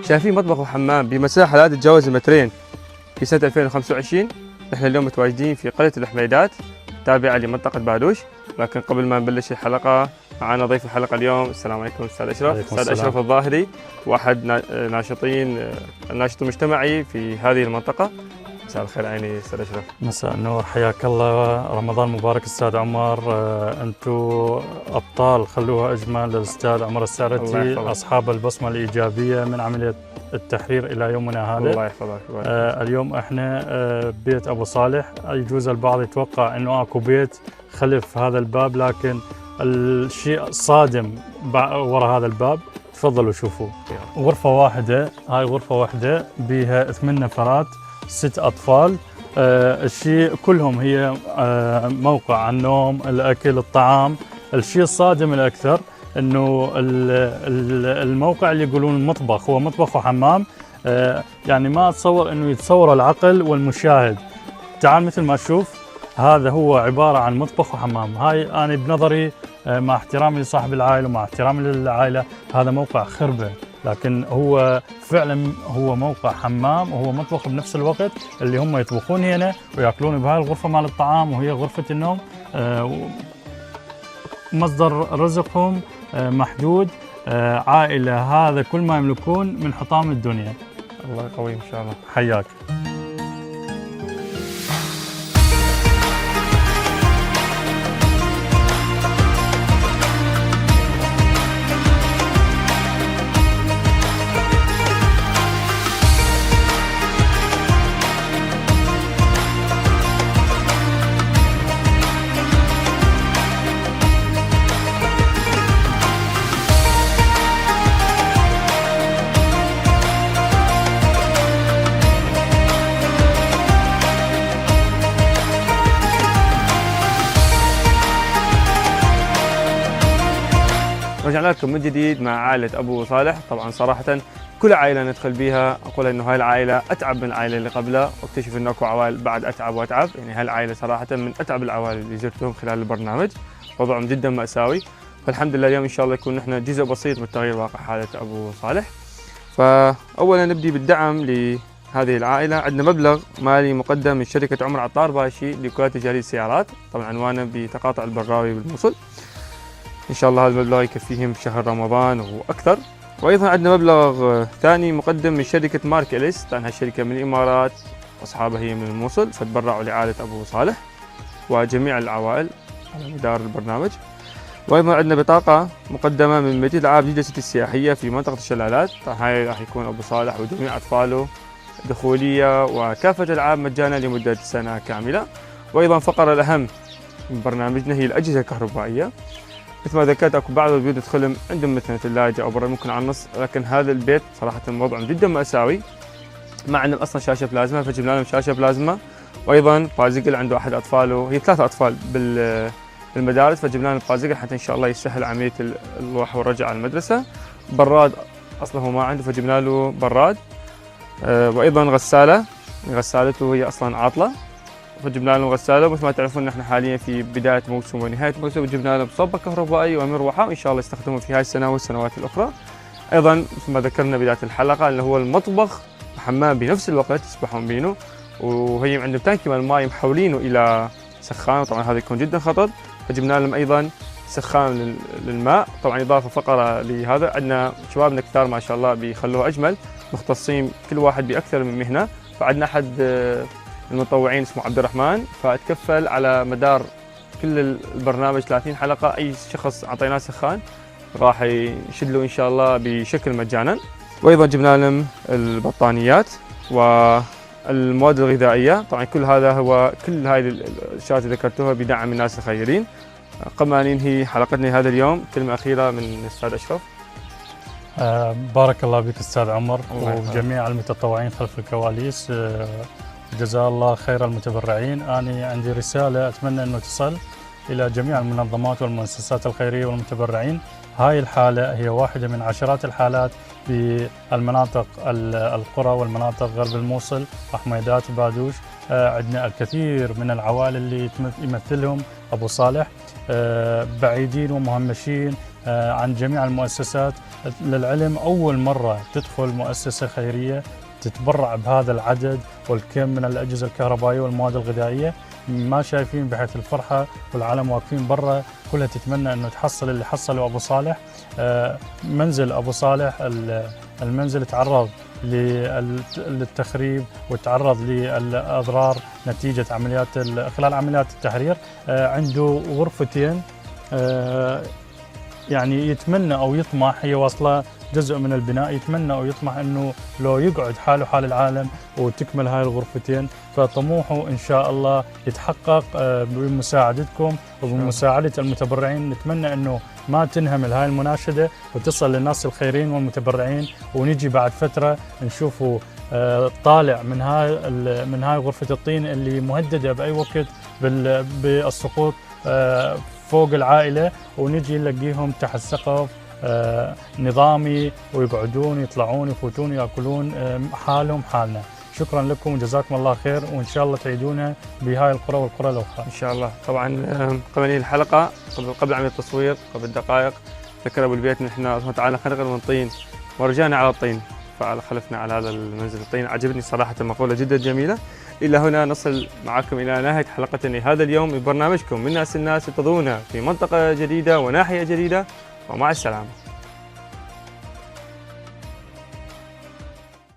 شايفين مطبخ وحمام بمساحة لا تتجاوز المترين في سنة 2025. نحن اليوم متواجدين في قرية الحميدات تابعة لمنطقة بادوش. لكن قبل ما نبلش الحلقة معنا ضيف الحلقة اليوم. السلام عليكم أستاذ أشرف. أستاذ أشرف الظاهري واحد ناشطين الناشط المجتمعي في هذه المنطقة. مساء الخير عيني أستاذ أشرف. مساء النور، حياك الله، رمضان مبارك أستاذ عمر. أنتم أبطال، خلوها أجمل للأستاذ عمر السعرتي، أصحاب البصمة الإيجابية من عملية التحرير إلى يومنا هذا. الله يحفظك. اليوم احنا بيت أبو صالح. يجوز البعض يتوقع أنه أكو بيت خلف هذا الباب، لكن الشيء صادم وراء هذا الباب. تفضلوا شوفوا. غرفة واحدة، هاي غرفة واحدة بها 8 نفرات، 6 أطفال. الشيء كلهم هي موقع النوم، الأكل، الطعام. الشيء الصادم الأكثر أنه الموقع اللي يقولون المطبخ هو مطبخ وحمام. يعني ما أتصور أنه يتصور العقل والمشاهد. تعال مثل ما تشوف، هذا هو عبارة عن مطبخ وحمام. هاي أنا بنظري مع احترامي لصاحب العائلة ومع احترامي للعائلة، هذا موقع خربة، لكن هو فعلا هو موقع حمام وهو مطبخ بنفس الوقت. اللي هم يطبخون هنا وياكلون بهاي الغرفة مال الطعام، وهي غرفة النوم. مصدر رزقهم محدود. عائلة هذا كل ما يملكون من حطام الدنيا. الله يقوي إن شاء الله. حياك. رجعنا لكم من جديد مع عائلة أبو صالح. طبعا صراحة كل عائلة ندخل بيها أقول إنه هاي العائلة أتعب من العائلة اللي قبلها، واكتشف إنه أكو عوائل بعد أتعب وأتعب. يعني هاي العائلة صراحة من أتعب العوائل اللي زرتهم خلال البرنامج، وضعهم جدا مأساوي. فالحمد لله اليوم إن شاء الله يكون نحن جزء بسيط من تغيير واقع حالة أبو صالح. فأولا نبدي بالدعم لهذه العائلة. عندنا مبلغ مالي مقدم من شركة عمر عطار باشي لوكالة تجارية السيارات، طبعا عنوانه بتقاطع البراوي بالموصل. إن شاء الله هذا المبلغ يكفيهم شهر رمضان وأكثر. وأيضا عندنا مبلغ ثاني مقدم من شركة مارك إليس، طبعا هالشركة من الإمارات وأصحابها هي من الموصل، فتبرعوا لعائلة أبو صالح وجميع العوائل على مدار البرنامج. وأيضا عندنا بطاقة مقدمة من مدينة الألعاب جدة سيتي السياحية في منطقة الشلالات. طبعا هاي راح يكون أبو صالح وجميع أطفاله دخولية وكافة الألعاب مجانا لمدة سنة كاملة. وأيضا فقرة الأهم من برنامجنا هي الأجهزة الكهربائية. مثل ما ذكرت اكو بعض البيوت ندخلهم عندهم مثلا ثلاجه او برا ممكن على النص، لكن هذا البيت صراحه وضعهم جدا مأساوي. ما عندهم اصلا شاشه بلازما، فجبنا لهم شاشه بلازما. وايضا بازيكل عنده احد اطفاله، هي 3 اطفال بالمدارس، فجبنا لهم بازيكل حتى ان شاء الله يسهل عمليه الروح والرجعه على المدرسه. براد اصلا هو ما عنده، فجبنا له براد. وايضا غسالته هي اصلا عاطله، فجبنا لهم غساله. مثل ما تعرفون نحن حاليا في بدايه موسم ونهايه موسم، جبنا لهم صبه كهربائي ومروحه، وان شاء الله يستخدمون في هاي السنه والسنوات الاخرى. ايضا مثل ما ذكرنا بدايه الحلقه اللي هو المطبخ وحمام بنفس الوقت يسبحون بينه، وهي عندهم تانكي من الماء محولينه الى سخان، وطبعا هذا يكون جدا خطر. فجبنا لهم ايضا سخان للماء. طبعا اضافه فقره لهذا، عندنا شبابنا كثار ما شاء الله بيخلوها اجمل، مختصين كل واحد باكثر من مهنه. فعندنا احد المتطوعين اسمه عبد الرحمن، فتكفل على مدار كل البرنامج 30 حلقة أي شخص أعطيناه سخان راح يشد له إن شاء الله بشكل مجانا. وأيضا جبنا لهم البطانيات والمواد الغذائية. طبعا كل هاي الأشياء اللي ذكرتوها بدعم الناس الخيرين. قبل أن ننهي حلقتنا هذا اليوم كلمة أخيرة من الأستاذ أشرف. بارك الله بك أستاذ عمر وجميع المتطوعين خلف الكواليس. جزاه الله خير المتبرعين. أنا عندي رسالة أتمنى أنه تصل إلى جميع المنظمات والمؤسسات الخيرية والمتبرعين. هاي الحالة هي واحدة من عشرات الحالات بالمناطق القرى والمناطق غرب الموصل، حميدات وبادوش. عندنا الكثير من العوائل اللي يمثلهم أبو صالح، بعيدين ومهمشين، عن جميع المؤسسات. للعلم أول مرة تدخل مؤسسة خيرية تتبرع بهذا العدد والكم من الأجهزة الكهربائية والمواد الغذائية. ما شايفين بحيث الفرحة والعالم واقفين برا كلها تتمنى أنه تحصل اللي حصله أبو صالح. منزل أبو صالح المنزل تعرض للتخريب وتعرض للأضرار نتيجة خلال عمليات التحرير. عنده غرفتين، يعني يتمنى أو يطمح، هي واصلة جزء من البناء، يتمنى أو يطمح أنه لو يقعد حاله حال العالم وتكمل هاي الغرفتين، فطموحه إن شاء الله يتحقق بمساعدتكم وبمساعدة المتبرعين. نتمنى أنه ما تنهمل هاي المناشدة وتصل للناس الخيرين والمتبرعين، ونجي بعد فترة نشوفوا طالع من هاي غرفة الطين اللي مهددة بأي وقت بالسقوط فوق العائلة، ونجي نلاقيهم تحت سقف نظامي ويقعدون يطلعون يفوتون ياكلون حالهم حالنا. شكرا لكم وجزاكم الله خير، وان شاء الله تعيدونا بهاي القرى والقرى الاخرى ان شاء الله. طبعا قبل هذه الحلقه قبل عمليه التصوير قبل دقائق ذكر ابو البيت ان احنا تعالى خلينا من طين ورجعنا على الطين، فخلفنا على هذا المنزل الطين. عجبني صراحه المقوله جدا جميله. الى هنا نصل معكم الى نهايه حلقتنا هذا اليوم من برنامجكم من ناس الناس. انتظرونا في منطقه جديده وناحيه جديده، ومع السلامه.